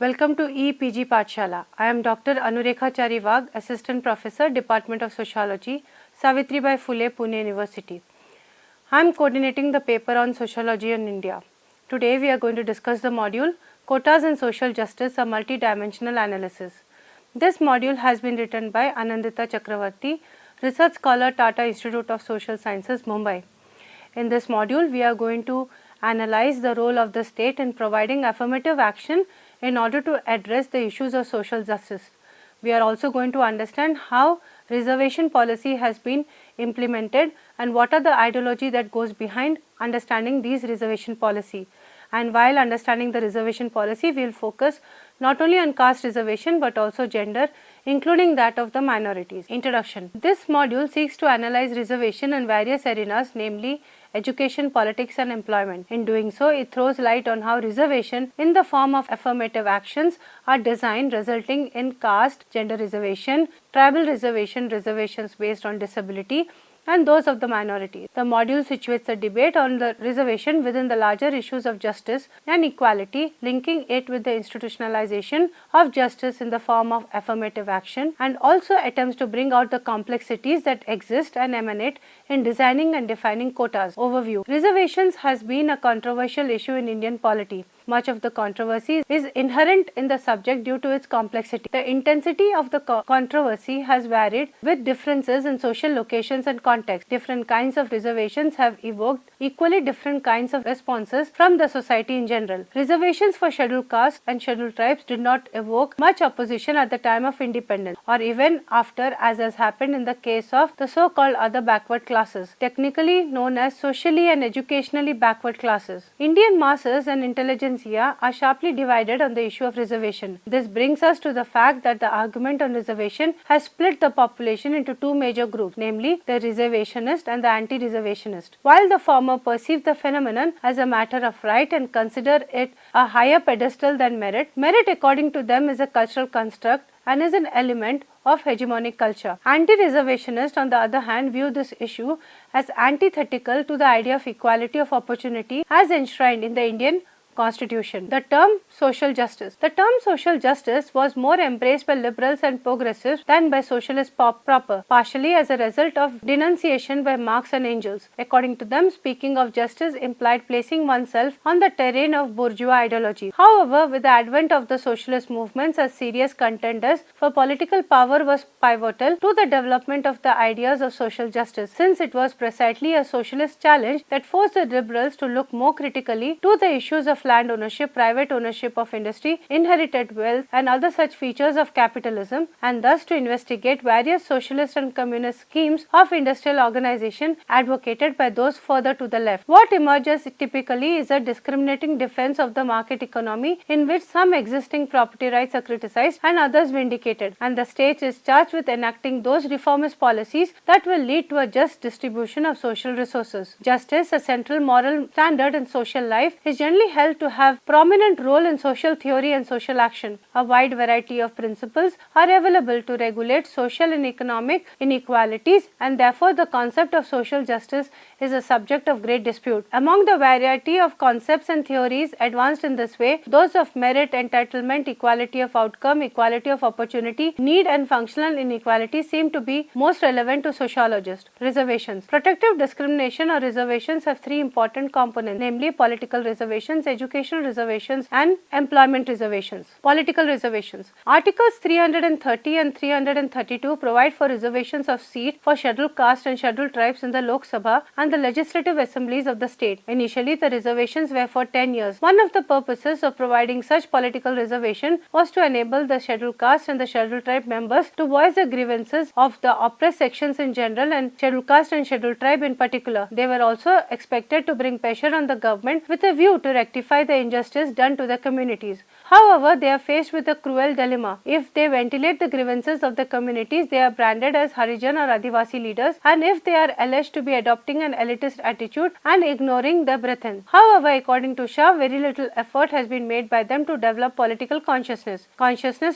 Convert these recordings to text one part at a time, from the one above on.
Welcome to EPG Pathshala. I am Dr. Anurekha Charivag, Assistant Professor, Department of Sociology, Savitribai Phule, Pune University. I am coordinating the paper on Sociology in India. Today we are going to discuss the module Quotas and Social Justice, a Multidimensional Analysis. This module has been written by Anandita Chakravarti, Research Scholar, Tata Institute of Social Sciences, Mumbai. In this module, we are going to analyze the role of the state in providing affirmative action in order to address the issues of social justice. We are also going to understand how reservation policy has been implemented and what are the ideology that goes behind understanding these reservation policy. And while understanding the reservation policy, we will focus not only on caste reservation but also gender, including that of the minorities. Introduction. This module seeks to analyze reservation in various arenas, namely education, politics and employment. In doing so, it throws light on how reservation in the form of affirmative actions are designed, resulting in caste, gender reservation, tribal reservation, reservations based on disability, and those of the minority. The module situates the debate on the reservation within the larger issues of justice and equality, linking it with the institutionalization of justice in the form of affirmative action, and also attempts to bring out the complexities that exist and emanate in designing and defining quotas. Overview. Reservations has been a controversial issue in Indian polity. Much of the controversy is inherent in the subject due to its complexity. The intensity of the controversy has varied with differences in social locations and context. Different kinds of reservations have evoked equally different kinds of responses from the society in general. Reservations for scheduled castes and scheduled tribes did not evoke much opposition at the time of independence or even after, as has happened in the case of the so-called other backward classes, technically known as socially and educationally backward classes. Indian masses and intelligentsia are sharply divided on the issue of reservation. This brings us to the fact that the argument on reservation has split the population into two major groups, namely the reservationist and the anti-reservationist. While the former perceive the phenomenon as a matter of right and consider it a higher pedestal than merit, merit according to them is a cultural construct and is an element of hegemonic culture. Anti-reservationists, on the other hand, view this issue as antithetical to the idea of equality of opportunity as enshrined in the Indian Constitution. The term social justice. The term social justice was more embraced by liberals and progressives than by socialists proper, partially as a result of denunciation by Marx and Engels. According to them, speaking of justice implied placing oneself on the terrain of bourgeois ideology. However, with the advent of the socialist movements as serious contenders for political power was pivotal to the development of the ideas of social justice, since it was precisely a socialist challenge that forced the liberals to look more critically to the issues of land ownership, private ownership of industry, inherited wealth and other such features of capitalism, and thus to investigate various socialist and communist schemes of industrial organization advocated by those further to the left. What emerges typically is a discriminating defense of the market economy in which some existing property rights are criticized and others vindicated, and the state is charged with enacting those reformist policies that will lead to a just distribution of social resources. Justice, a central moral standard in social life, is generally held to have prominent role in social theory and social action. A wide variety of principles are available to regulate social and economic inequalities, and therefore the concept of social justice is a subject of great dispute. Among the variety of concepts and theories advanced in this way, those of merit, entitlement, equality of outcome, equality of opportunity, need and functional inequality seem to be most relevant to sociologists. Reservations. Protective discrimination or reservations have three important components, namely political reservations, educational reservations and employment reservations. Political reservations. Articles 330 and 332 provide for reservations of seat for scheduled caste and scheduled tribes in the Lok Sabha and the legislative assemblies of the state. Initially, the reservations were for 10 years. One of the purposes of providing such political reservation was to enable the scheduled caste and the scheduled tribe members to voice the grievances of the oppressed sections in general and scheduled caste and scheduled tribe in particular. They were also expected to bring pressure on the government with a view to rectify the injustice done to the communities. However, they are faced with a cruel dilemma. If they ventilate the grievances of the communities, they are branded as Harijan or Adivasi leaders, and if they are alleged to be adopting an elitist attitude and ignoring the Brethren. However, according to Shah, very little effort has been made by them to develop political consciousness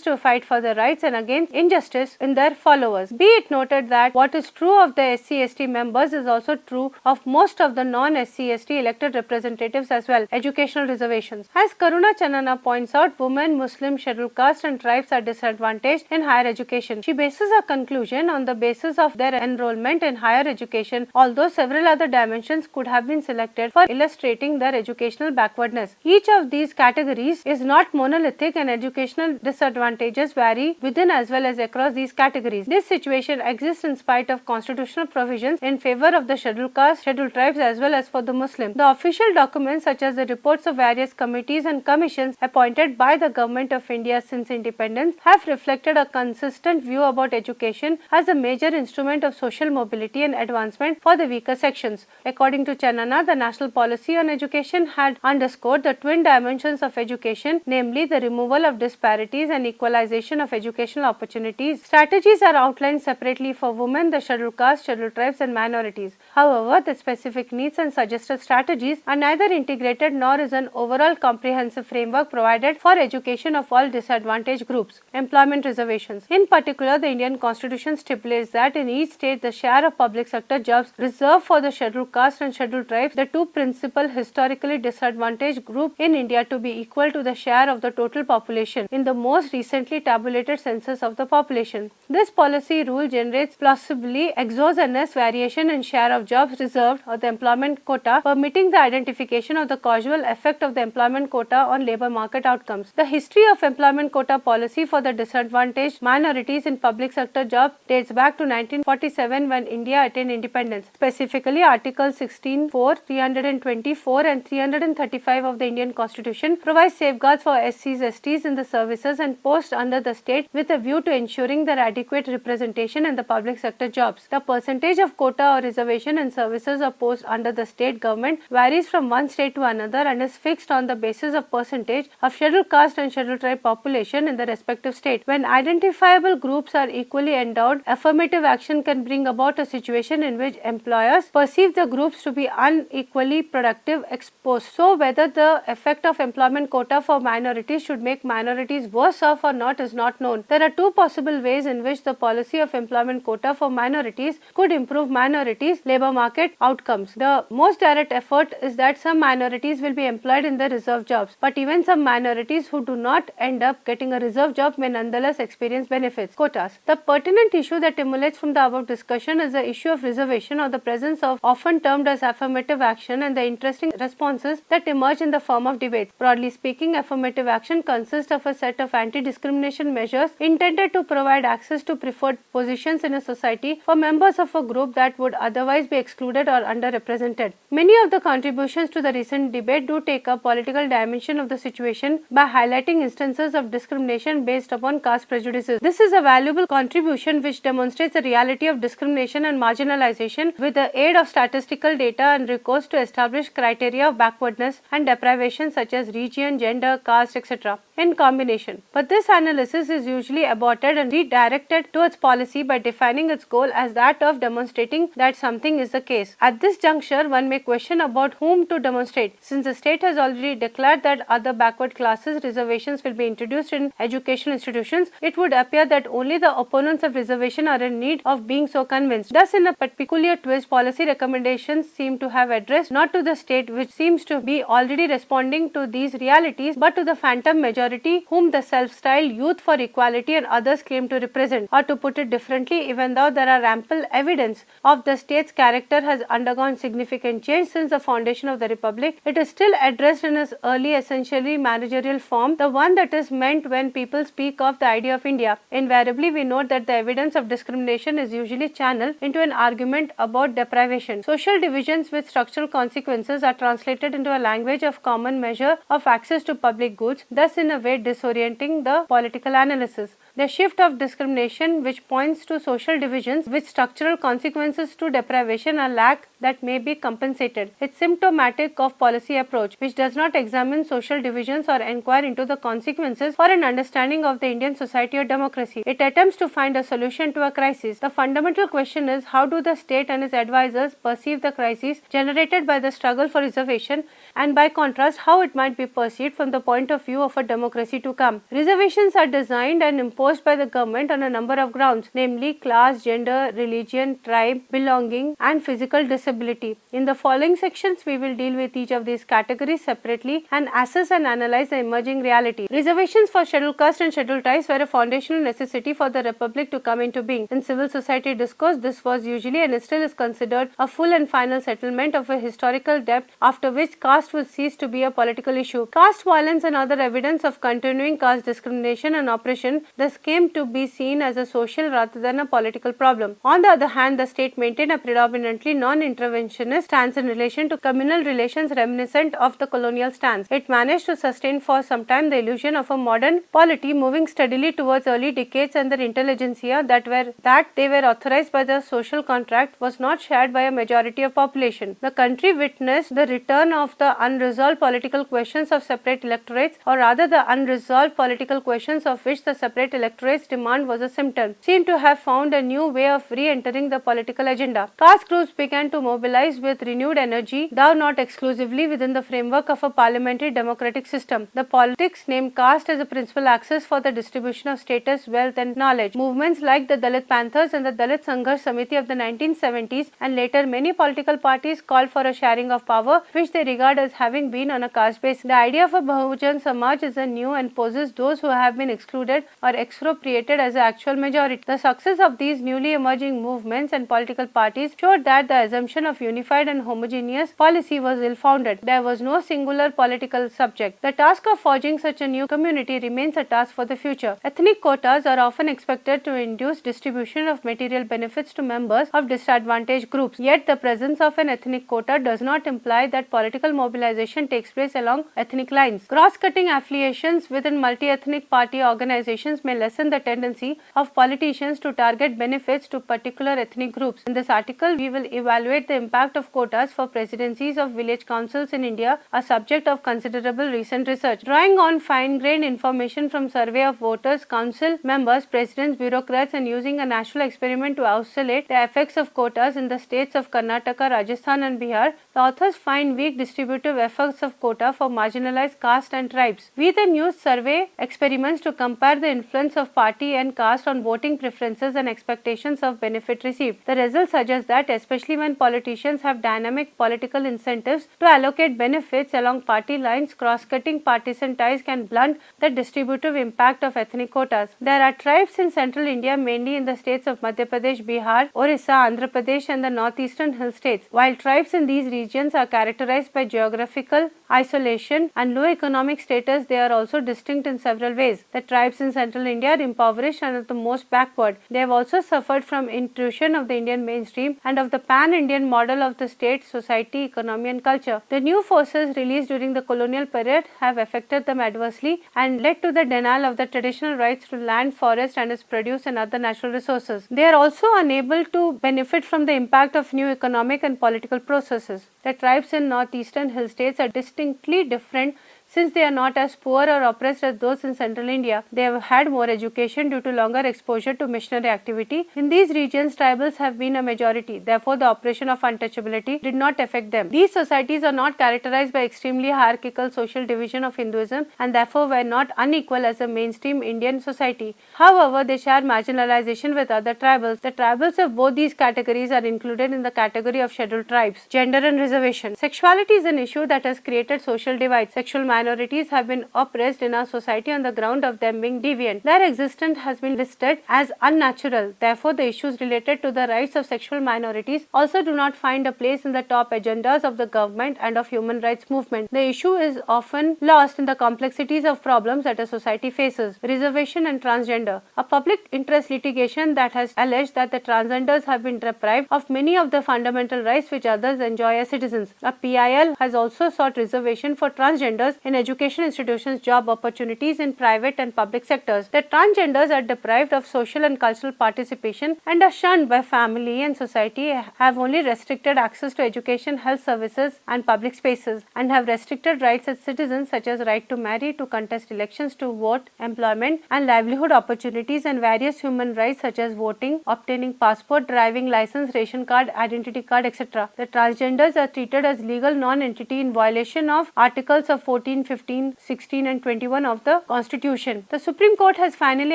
to fight for the rights and against injustice in their followers. Be it noted that what is true of the SC/ST members is also true of most of the non-SC/ST elected representatives as well. Educational reservations. As Karuna Chanana points out, out women, Muslim, scheduled caste and tribes are disadvantaged in higher education. She bases her conclusion on the basis of their enrollment in higher education, although several other dimensions could have been selected for illustrating their educational backwardness. Each of these categories is not monolithic and educational disadvantages vary within as well as across these categories. This situation exists in spite of constitutional provisions in favor of the scheduled caste, scheduled tribes as well as for the Muslim. The official documents such as the reports of various committees and commissions appointed by the Government of India since independence have reflected a consistent view about education as a major instrument of social mobility and advancement for the weaker sections. According to Chanana, the national policy on education had underscored the twin dimensions of education, namely the removal of disparities and equalization of educational opportunities. Strategies are outlined separately for women, the scheduled caste, scheduled tribes and minorities. However, the specific needs and suggested strategies are neither integrated nor is an overall comprehensive framework provided for education of all disadvantaged groups. Employment reservations. In particular, the Indian Constitution stipulates that in each state the share of public sector jobs reserved for the scheduled caste and scheduled tribes, the two principal historically disadvantaged groups in India, to be equal to the share of the total population in the most recently tabulated census of the population. This policy rule generates plausibly exogenous variation in share of jobs reserved or the employment quota, permitting the identification of the causal effect of the employment quota on labor market outcomes. The history of employment quota policy for the disadvantaged minorities in public sector jobs dates back to 1947 when India attained independence. Specifically, Article 16(4), 324 and 335 of the Indian Constitution provides safeguards for SCs, STs in the services and posts under the state with a view to ensuring their adequate representation in the public sector jobs. The percentage of quota or reservation in services or posts under the state government varies from one state to another and is fixed on the basis of percentage of scheduled caste and scheduled tribe population in the respective state. When identifiable groups are equally endowed, affirmative action can bring about a situation in which employers perceive the groups to be unequally productive exposed. So, whether the effect of employment quota for minorities should make minorities worse off or not is not known. There are two possible ways in which the policy of employment quota for minorities could improve minorities' labor market outcomes. The most direct effort is that some minorities will be employed in the reserve jobs, but even some minorities who do not end up getting a reserve job may nonetheless experience benefits. Quotas. The pertinent issue that emanates from the above discussion is the issue of reservation or the presence of often termed as affirmative action and the interesting responses that emerge in the form of debates. Broadly speaking, affirmative action consists of a set of anti-discrimination measures intended to provide access to preferred positions in a society for members of a group that would otherwise be excluded or underrepresented. Many of the contributions to the recent debate do take up political dimension of the situation by highlighting instances of discrimination based upon caste prejudices. This is a valuable contribution which demonstrates the reality of discrimination and marginalization with the aid of statistical data and recourse to establish criteria of backwardness and deprivation such as region, gender, caste, etc. in combination. But this analysis is usually aborted and redirected towards policy by defining its goal as that of demonstrating that something is the case. At this juncture, one may question about whom to demonstrate. Since the state has already declared that other backward classes reservations will be introduced in educational institutions, it would appear that only the opponents of reservation are in need of being so convinced. Thus, in a peculiar twist, policy recommendations seem to have addressed not to the state, which seems to be already responding to these realities, but to the phantom majority whom the self-styled Youth for Equality and others claim to represent. Or to put it differently, even though there are ample evidence of the state's character has undergone significant change since the foundation of the Republic, it is still addressed in its early essentially managerial form, the one that is meant when people speak of the idea of India. Invariably, we note that the evidence of discrimination is usually channeled into an argument about deprivation. Social divisions with structural consequences are translated into a language of common measure of access to public goods, thus in a way disorienting the political analysis. The shift of discrimination which points to social divisions with structural consequences to deprivation a lack that may be compensated. It's symptomatic of policy approach which does not examine social divisions or inquire into the consequences for an understanding of the Indian society or democracy. It attempts to find a solution to a crisis. The fundamental question is, how do the state and its advisors perceive the crisis generated by the struggle for reservation, and by contrast how it might be perceived from the point of view of a democracy to come. Reservations are designed and imposed imposed by the government on a number of grounds, namely class, gender, religion, tribe, belonging, and physical disability. In the following sections, we will deal with each of these categories separately and assess and analyze the emerging reality. Reservations for scheduled caste and scheduled tribes were a foundational necessity for the republic to come into being. In civil society discourse, this was usually and still is considered a full and final settlement of a historical debt, after which caste would cease to be a political issue. Caste violence and other evidence of continuing caste discrimination and oppression thus came to be seen as a social rather than a political problem. On the other hand, the state maintained a predominantly non-interventionist stance in relation to communal relations reminiscent of the colonial stance. It managed to sustain for some time the illusion of a modern polity moving steadily towards early decades, and their intelligentsia that they were authorized by the social contract was not shared by a majority of population. The country witnessed the return of the unresolved political questions of separate electorates, or rather the unresolved political questions of which the separate electorates demand was a symptom, seem to have found a new way of re-entering the political agenda. Caste groups began to mobilize with renewed energy, though not exclusively within the framework of a parliamentary democratic system. The politics named caste as a principal axis for the distribution of status, wealth, and knowledge. Movements like the Dalit Panthers and the Dalit Sangharsh Samiti of the 1970s and later many political parties called for a sharing of power, which they regard as having been on a caste basis. The idea of a Bahujan Samaj is a new and poses those who have been excluded or expropriated as the actual majority. The success of these newly emerging movements and political parties showed that the assumption of unified and homogeneous policy was ill-founded. There was no singular political subject. The task of forging such a new community remains a task for the future. Ethnic quotas are often expected to induce distribution of material benefits to members of disadvantaged groups. Yet the presence of an ethnic quota does not imply that political mobilization takes place along ethnic lines. Cross-cutting affiliations within multi-ethnic party organizations may lessen the tendency of politicians to target benefits to particular ethnic groups. In this article, we will evaluate the impact of quotas for presidencies of village councils in India, a subject of considerable recent research. Drawing on fine-grained information from survey of voters, council members, presidents, bureaucrats, and using a national experiment to isolate the effects of quotas in the states of Karnataka, Rajasthan, and Bihar, the authors find weak distributive effects of quota for marginalized caste and tribes. We then used survey experiments to compare the influence of party and caste on voting preferences and expectations of benefit received. The results suggest that, especially when politicians have dynamic political incentives to allocate benefits along party lines, cross-cutting partisan ties can blunt the distributive impact of ethnic quotas. There are tribes in central India, mainly in the states of Madhya Pradesh, Bihar, Orissa, Andhra Pradesh, and the northeastern hill states. While tribes in these regions are characterized by geographical isolation and low economic status, they are also distinct in several ways. The tribes in central India are impoverished and are the most backward. They have also suffered from intrusion of the Indian mainstream and of the pan-Indian model of the state, society, economy, and culture. The new forces released during the colonial period have affected them adversely and led to the denial of the traditional rights to land, forest, and its produce and other natural resources. They are also unable to benefit from the impact of new economic and political processes. The tribes in northeastern hill states are distinctly different since they are not as poor or oppressed as those in central India. They have had more education due to longer exposure to missionary activity. In these regions, tribals have been a majority. Therefore, the oppression of untouchability did not affect them. These societies are not characterized by extremely hierarchical social division of Hinduism and therefore were not unequal as a mainstream Indian society. However, they share marginalization with other tribals. The tribals of both these categories are included in the category of scheduled tribes. Gender and reservation. Sexuality is an issue that has created social divides. Sexual minorities have been oppressed in our society on the ground of them being deviant. Their existence has been listed as unnatural. Therefore, the issues related to the rights of sexual minorities also do not find a place in the top agendas of the government and of human rights movement. The issue is often lost in the complexities of problems that a society faces. Reservation and transgender. A public interest litigation that has alleged that the transgenders have been deprived of many of the fundamental rights which others enjoy as citizens. A PIL has also sought reservation for transgenders in education institutions, job opportunities in private and public sectors. The transgenders are deprived of social and cultural participation and are shunned by family and society, have only restricted access to education, health services, and public spaces, and have restricted rights as citizens such as right to marry, to contest elections, to vote, employment and livelihood opportunities, and various human rights such as voting, obtaining passport, driving license, ration card, identity card, etc. The transgenders are treated as legal non-entity in violation of Articles of 14 14, 15, 16 and 21 of the Constitution. The Supreme Court has finally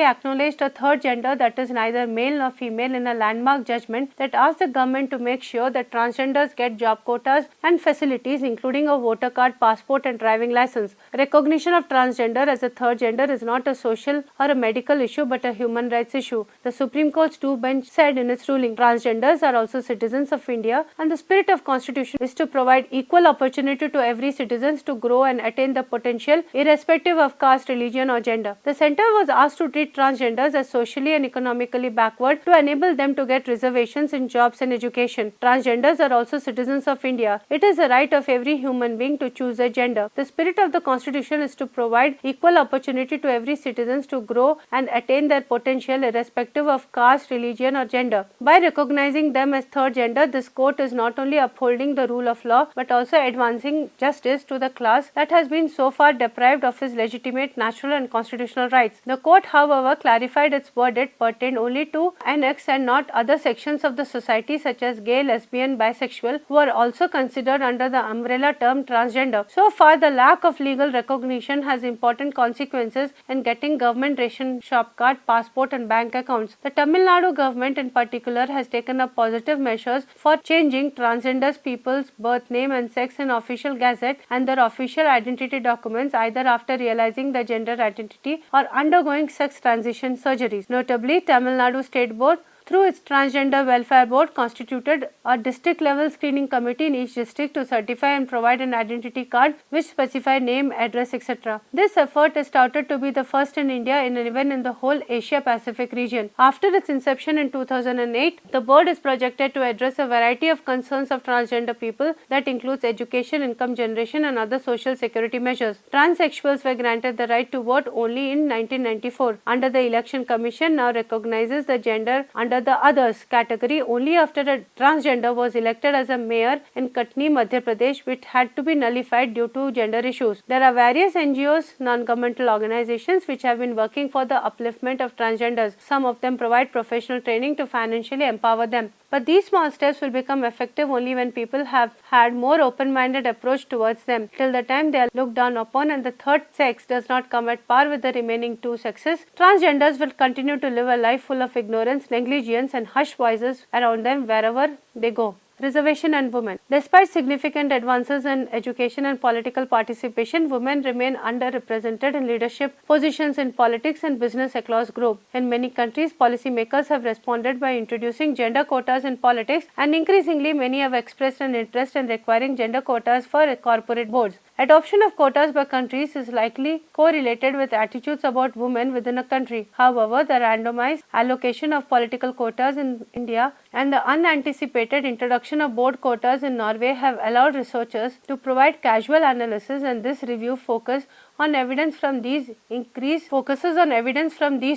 acknowledged a third gender, that is neither male nor female, in a landmark judgment that asked the government to make sure that transgenders get job quotas and facilities including a voter card, passport and driving license. Recognition of transgender as a third gender is not a social or a medical issue but a human rights issue. The Supreme Court's two bench said in its ruling, transgenders are also citizens of India and the spirit of Constitution is to provide equal opportunity to every citizen to grow and attain the potential irrespective of caste, religion or gender. The centre was asked to treat transgenders as socially and economically backward to enable them to get reservations in jobs and education. Transgenders are also citizens of India. It is the right of every human being to choose a gender. The spirit of the Constitution is to provide equal opportunity to every citizen to grow and attain their potential irrespective of caste, religion or gender. By recognizing them as third gender, this court is not only upholding the rule of law but also advancing justice to the class that has been so far deprived of its legitimate natural and constitutional rights. The court, however, clarified its verdict pertained only to annex and not other sections of the society such as gay, lesbian, bisexual, who are also considered under the umbrella term transgender. So far, the lack of legal recognition has important consequences in getting government ration shop card, passport and bank accounts. The Tamil Nadu government in particular has taken up positive measures for changing transgenders people's birth name and sex in official gazette and their official identity documents either after realizing the gender identity or undergoing sex transition surgeries. Notably, Tamil Nadu State Board through its Transgender Welfare Board constituted a district level screening committee in each district to certify and provide an identity card which specify name, address, etc. This effort is touted to be the first in India and even in the whole Asia Pacific region. After its inception in 2008, the board is projected to address a variety of concerns of transgender people that includes education, income generation and other social security measures. Transsexuals were granted the right to vote only in 1994. Under the Election Commission now recognizes the gender under the others category only after a transgender was elected as a mayor in Katni, Madhya Pradesh, which had to be nullified due to gender issues. There are various NGOs, non-governmental organizations which have been working for the upliftment of transgenders. Some of them provide professional training to financially empower them. But these small steps will become effective only when people have had more open-minded approach towards them. Till the time they are looked down upon and the third sex does not come at par with the remaining two sexes, transgenders will continue to live a life full of ignorance, negligence and hush voices around them wherever they go. Reservation and women. Despite significant advances in education and political participation, women remain underrepresented in leadership positions in politics and business across globe. In many countries, policymakers have responded by introducing gender quotas in politics, and increasingly many have expressed an interest in requiring gender quotas for corporate boards. Adoption of quotas by countries is likely correlated with attitudes about women within a country. However, the randomized allocation of political quotas in India and the unanticipated introduction of board quotas in Norway have allowed researchers to provide casual analysis, and this review focuses on evidence from these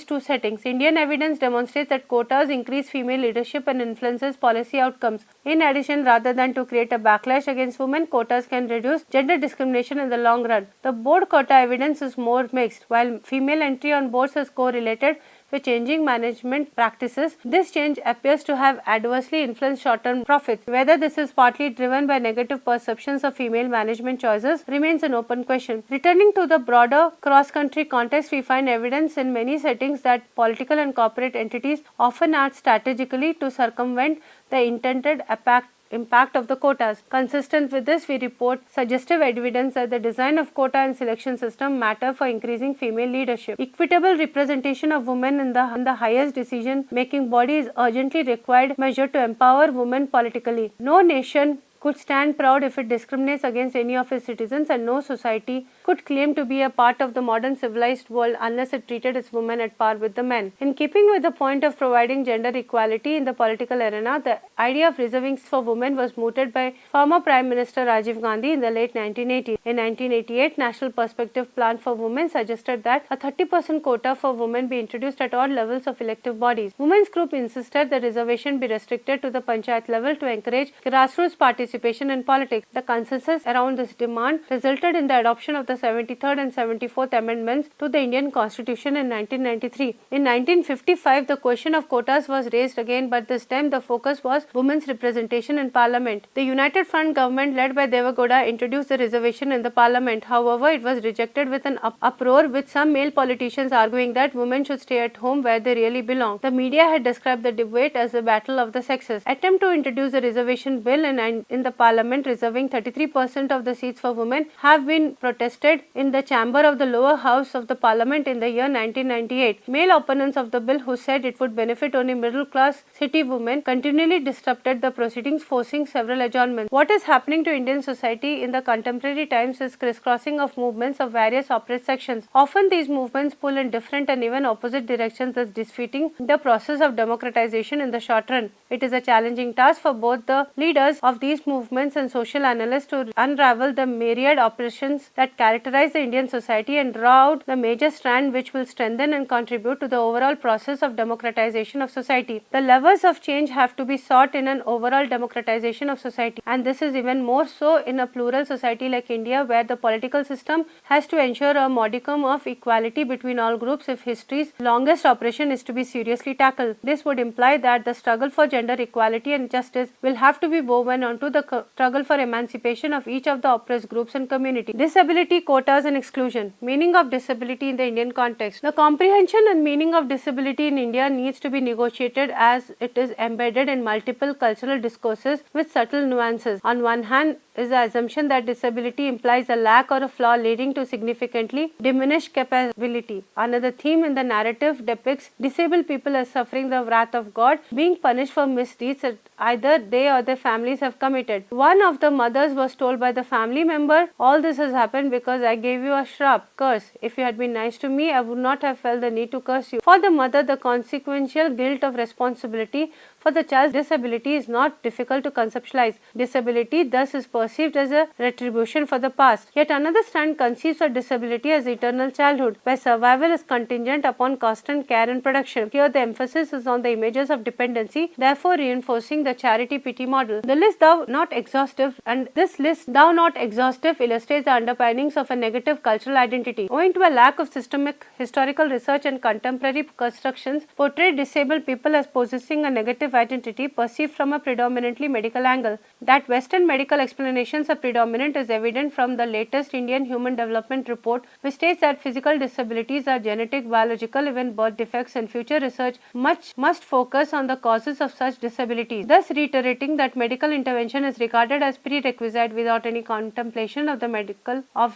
two settings. Indian evidence demonstrates that quotas increase female leadership and influences policy outcomes. In addition, rather than to create a backlash against women, quotas can reduce gender discrimination in the long run. The board quota evidence is more mixed. While female entry on boards is correlated with changing management practices, this change appears to have adversely influenced short-term profits. Whether this is partly driven by negative perceptions of female management choices remains an open question. Returning to the broader cross-country context, we find evidence in many settings that political and corporate entities often act strategically to circumvent the intended impact of the quotas. Consistent with this, we report suggestive evidence that the design of quota and selection system matter for increasing female leadership. Equitable representation of women in the highest decision-making body is urgently required measure to empower women politically. No nation could stand proud if it discriminates against any of its citizens, and no society could claim to be a part of the modern civilized world unless it treated its women at par with the men. In keeping with the point of providing gender equality in the political arena, the idea of reservings for women was mooted by former Prime Minister Rajiv Gandhi in the late 1980s. In 1988, National Perspective Plan for Women suggested that a 30% quota for women be introduced at all levels of elective bodies. Women's group insisted the reservation be restricted to the panchayat level to encourage grassroots participation participation in politics. The consensus around this demand resulted in the adoption of the 73rd and 74th Amendments to the Indian Constitution in 1993. In 1955, the question of quotas was raised again, but this time the focus was women's representation in Parliament. The United Front government led by Deve Gowda introduced the reservation in the Parliament. However, it was rejected with an uproar, with some male politicians arguing that women should stay at home where they really belong. The media had described the debate as a battle of the sexes. Attempt to introduce the reservation bill in the Parliament reserving 33% of the seats for women have been protested in the chamber of the lower house of the Parliament in the year 1998. Male opponents of the bill, who said it would benefit only middle-class city women, continually disrupted the proceedings, forcing several adjournments. What is happening to Indian society in the contemporary times is crisscrossing of movements of various oppressed sections. Often these movements pull in different and even opposite directions, thus defeating the process of democratization in the short run. It is a challenging task for both the leaders of these movements and social analysts to unravel the myriad oppressions that characterize the Indian society and draw out the major strand which will strengthen and contribute to the overall process of democratization of society. The levers of change have to be sought in an overall democratization of society, and this is even more so in a plural society like India, where the political system has to ensure a modicum of equality between all groups if history's longest oppression is to be seriously tackled. This would imply that the struggle for gender equality and justice will have to be woven onto the struggle for emancipation of each of the oppressed groups and communities. Disability, quotas and exclusion. Meaning of disability in the Indian context. The comprehension and meaning of disability in India needs to be negotiated as it is embedded in multiple cultural discourses with subtle nuances. On one hand is the assumption that disability implies a lack or a flaw leading to significantly diminished capability. Another theme in the narrative depicts disabled people as suffering the wrath of God, being punished for misdeeds that either they or their families have committed. One of the mothers was told by the family member, "All this has happened because I gave you a shrap, curse. If you had been nice to me, I would not have felt the need to curse you." For the mother, the consequential guilt of responsibility for the child's disability is not difficult to conceptualize. Disability thus is perceived as a retribution for the past. Yet another strand conceives of disability as eternal childhood, where survival is contingent upon constant care and production. Here the emphasis is on the images of dependency, therefore reinforcing the charity pity model. The list thou not exhaustive illustrates the underpinnings of a negative cultural identity. Owing to a lack of systemic historical research and contemporary constructions, portray disabled people as possessing a negative identity perceived from a predominantly medical angle. That Western medical explanations are predominant is evident from the latest Indian Human Development Report, which states that physical disabilities are genetic, biological, even birth defects, and future research must focus on the causes of such disabilities, thus reiterating that medical intervention is regarded as prerequisite without any contemplation of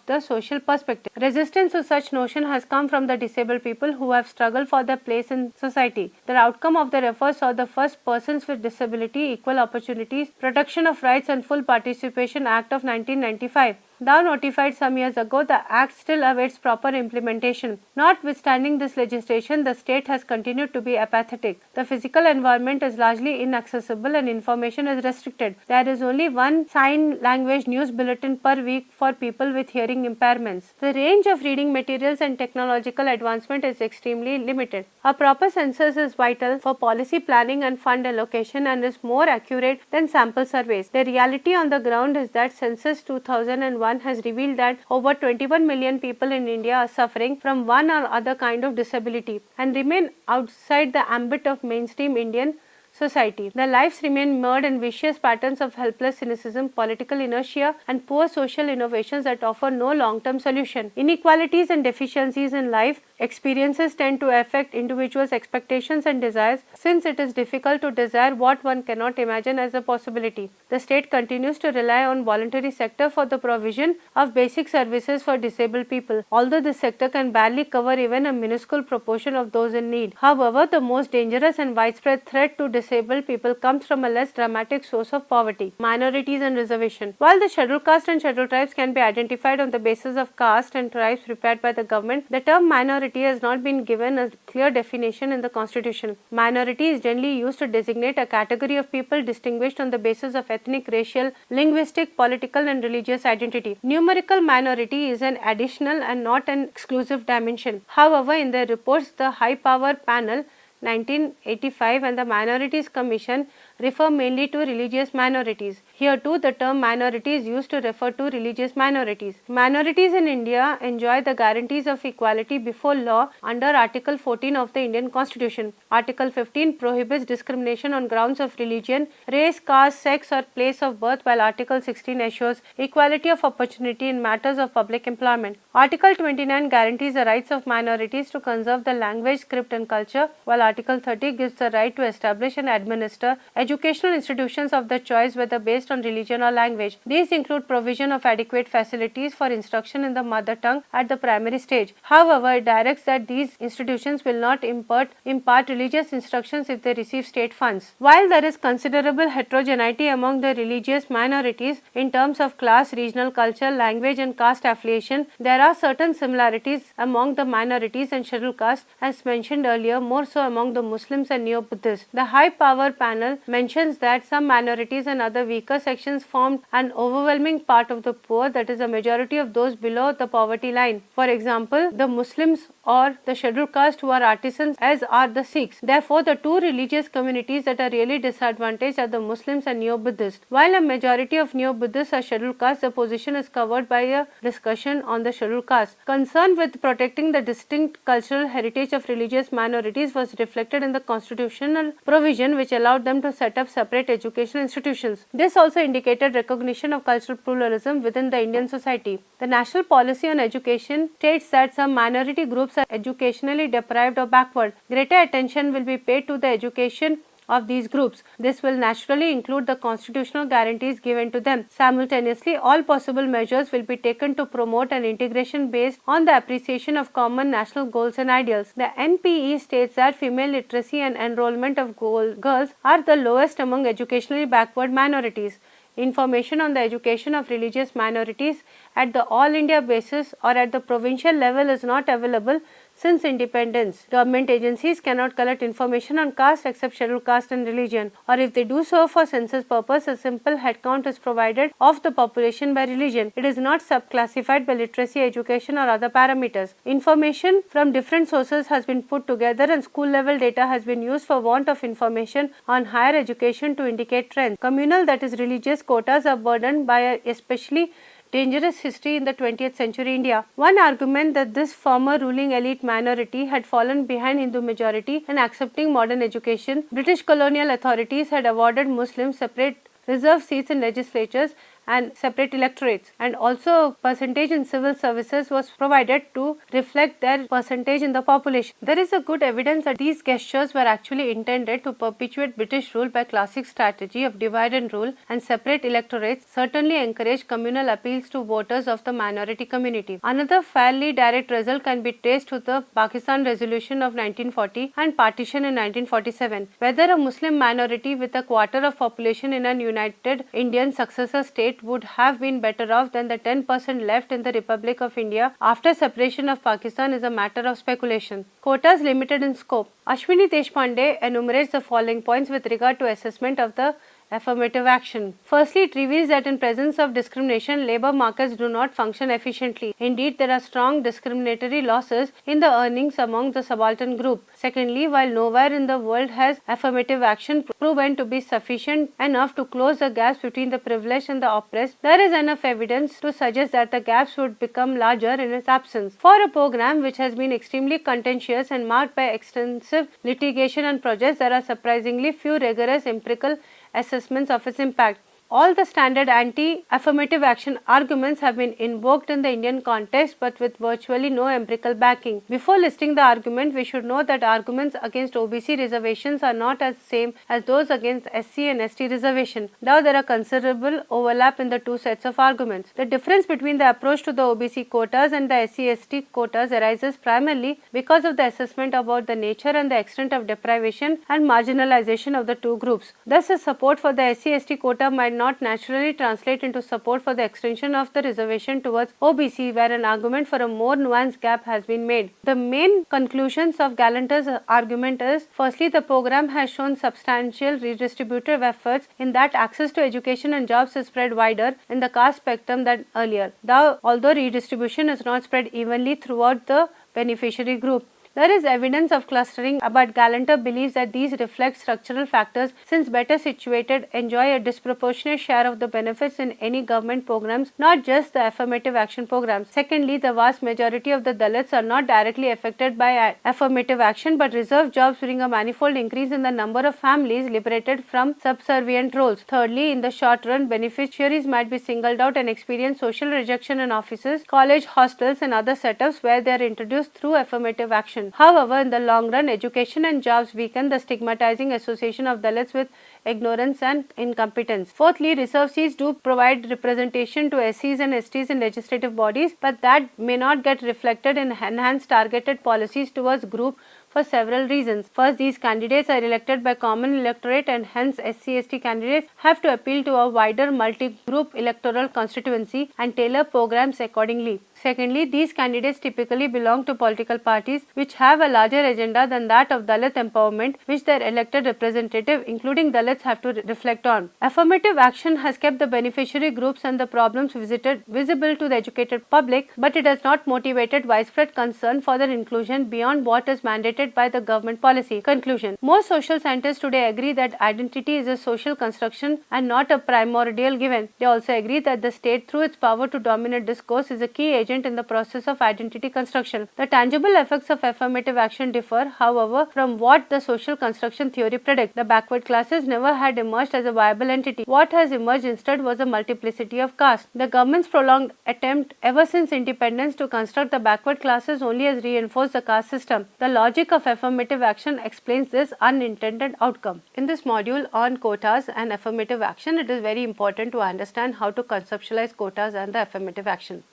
the social perspective. Resistance to such notion has come from the disabled people who have struggled for their place in society. The outcome of their efforts saw the first Persons with Disability, Equal Opportunities, Protection of Rights and Full Participation Act of 1995. Thou notified some years ago, the Act still awaits proper implementation. Notwithstanding this legislation, the state has continued to be apathetic. The physical environment is largely inaccessible and information is restricted. There is only one sign language news bulletin per week for people with hearing impairments. The range of reading materials and technological advancement is extremely limited. A proper census is vital for policy planning and fund allocation and is more accurate than sample surveys. The reality on the ground is that Census 2001 has revealed that over 21 million people in India are suffering from one or other kind of disability and remain outside the ambit of mainstream Indian society. Their lives remain mired in vicious patterns of helpless cynicism, political inertia, and poor social innovations that offer no long-term solution. Inequalities and deficiencies in life experiences tend to affect individuals' expectations and desires, since it is difficult to desire what one cannot imagine as a possibility. The state continues to rely on voluntary sector for the provision of basic services for disabled people, although this sector can barely cover even a minuscule proportion of those in need. However, the most dangerous and widespread threat to disabled people comes from a less dramatic source of poverty: minorities and reservation. While the scheduled caste and scheduled tribes can be identified on the basis of caste and tribes prepared by the government, the term minority has not been given a clear definition in the Constitution. Minority is generally used to designate a category of people distinguished on the basis of ethnic, racial, linguistic, political and religious identity. Numerical minority is an additional and not an exclusive dimension. However, in their reports, the High Power Panel 1985 and the Minorities Commission refer mainly to religious minorities. Here too, the term minority is used to refer to religious minorities. Minorities in India enjoy the guarantees of equality before law under Article 14 of the Indian Constitution. Article 15 prohibits discrimination on grounds of religion, race, caste, sex or place of birth, while Article 16 assures equality of opportunity in matters of public employment. Article 29 guarantees the rights of minorities to conserve the language, script and culture, while Article 30 gives the right to establish and administer educational institutions of their choice, whether based on religion or language. These include provision of adequate facilities for instruction in the mother tongue at the primary stage. However, it directs that these institutions will not impart religious instructions if they receive state funds. While there is considerable heterogeneity among the religious minorities in terms of class, regional culture, language and caste affiliation, there are certain similarities among the minorities and scheduled castes, as mentioned earlier, more so among the Muslims and Neo-Buddhists. The High Power Panel mentions that some minorities and other weaker sections formed an overwhelming part of the poor, that is, a majority of those below the poverty line. For example, the Muslims or the scheduled caste who are artisans, as are the Sikhs. Therefore, the two religious communities that are really disadvantaged are the Muslims and Neo-Buddhists. While a majority of Neo-Buddhists are scheduled castes, the position is covered by a discussion on the scheduled caste. Concern with protecting the distinct cultural heritage of religious minorities was reflected in the constitutional provision which allowed them to set up separate educational institutions. This also indicated recognition of cultural pluralism within the Indian society. The National Policy on Education states that some minority groups are educationally deprived or backward. Greater attention will be paid to the education of these groups. This will naturally include the constitutional guarantees given to them. Simultaneously, all possible measures will be taken to promote an integration based on the appreciation of common national goals and ideals. The NPE states that female literacy and enrollment of girls are the lowest among educationally backward minorities. Information on the education of religious minorities at the all India basis or at the provincial level is not available since independence. Government agencies cannot collect information on caste except scheduled caste and religion, or if they do so for census purpose, a simple head count is provided of the population by religion. It is not subclassified by literacy, education or other parameters. Information from different sources has been put together and school level data has been used for want of information on higher education to indicate trends. Communal, that is religious quotas, are burdened by a especially dangerous history in the 20th century India. One argument that this former ruling elite minority had fallen behind Hindu majority in accepting modern education. British colonial authorities had awarded Muslims separate reserved seats in legislatures and separate electorates, and also percentage in civil services was provided to reflect their percentage in the population. There is a good evidence that these gestures were actually intended to perpetuate British rule by classic strategy of divide and rule, and separate electorates certainly encourage communal appeals to voters of the minority community. Another fairly direct result can be traced to the Pakistan Resolution of 1940 and partition in 1947. Whether a Muslim minority with a quarter of population in an united Indian successor state would have been better off than the 10% left in the Republic of India after separation of Pakistan is a matter of speculation. Quotas limited in scope. Ashwini Deshpande enumerates the following points with regard to assessment of the affirmative action. Firstly, it reveals that in presence of discrimination, labor markets do not function efficiently. Indeed, there are strong discriminatory losses in the earnings among the subaltern group. Secondly, while nowhere in the world has affirmative action proven to be sufficient enough to close the gaps between the privileged and the oppressed, there is enough evidence to suggest that the gaps would become larger in its absence. For a program which has been extremely contentious and marked by extensive litigation and projects, there are surprisingly few rigorous empirical assessments of its impact. All the standard anti-affirmative action arguments have been invoked in the Indian context, but with virtually no empirical backing. Before listing the argument, we should note that arguments against OBC reservations are not as same as those against SC and ST reservation. Now there are considerable overlap in the two sets of arguments. The difference between the approach to the OBC quotas and the SC/ST quotas arises primarily because of the assessment about the nature and the extent of deprivation and marginalization of the two groups. Thus, the support for the SC/ST quota might not naturally translate into support for the extension of the reservation towards OBC, where an argument for a more nuanced gap has been made. The main conclusions of Galanter's argument is, firstly, the program has shown substantial redistributive efforts in that access to education and jobs is spread wider in the caste spectrum than earlier, although redistribution is not spread evenly throughout the beneficiary group. There is evidence of clustering, but Galanter believes that these reflect structural factors since better situated enjoy a disproportionate share of the benefits in any government programs, not just the affirmative action programs. Secondly, the vast majority of the Dalits are not directly affected by affirmative action, but reserve jobs bring a manifold increase in the number of families liberated from subservient roles. Thirdly, in the short run, beneficiaries might be singled out and experience social rejection in offices, college, hostels, and other setups where they are introduced through affirmative action. However, in the long run, education and jobs weaken the stigmatizing association of Dalits with ignorance and incompetence. Fourthly, reserve seats do provide representation to SCs and STs in legislative bodies, but that may not get reflected in enhanced targeted policies towards group for several reasons. First, these candidates are elected by common electorate and hence SC/ST candidates have to appeal to a wider multi-group electoral constituency and tailor programs accordingly. Secondly, these candidates typically belong to political parties which have a larger agenda than that of Dalit empowerment, which their elected representative, including Dalits, have to reflect on. Affirmative action has kept the beneficiary groups and the problems visible to the educated public, but it has not motivated widespread concern for their inclusion beyond what is mandated by the government policy. Conclusion: most social scientists today agree that identity is a social construction and not a primordial given. They also agree that the state, through its power to dominate discourse, is a key agent in the process of identity construction. The tangible effects of affirmative action differ, however, from what the social construction theory predicts. The backward classes never had emerged as a viable entity. What has emerged instead was a multiplicity of castes. The government's prolonged attempt ever since independence to construct the backward classes only has reinforced the caste system. The logic of affirmative action explains this unintended outcome. In this module on quotas and affirmative action, it is very important to understand how to conceptualize quotas and the affirmative action.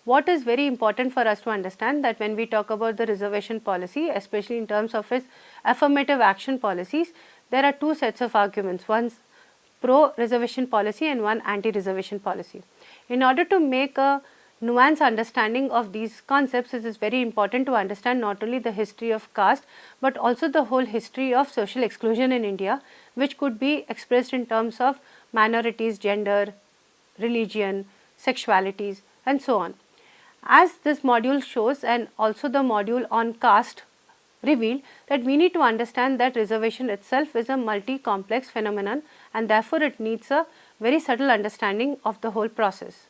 What is very important for us to understand that when we talk about the reservation policy, especially in terms of its affirmative action policies, there are two sets of arguments, one pro-reservation policy and one anti-reservation policy. In order to make a nuanced understanding of these concepts, it is very important to understand not only the history of caste but also the whole history of social exclusion in India, which could be expressed in terms of minorities, gender, religion, sexualities, and so on. As this module shows, and also the module on caste revealed, that we need to understand that reservation itself is a multi-complex phenomenon and therefore it needs a very subtle understanding of the whole process.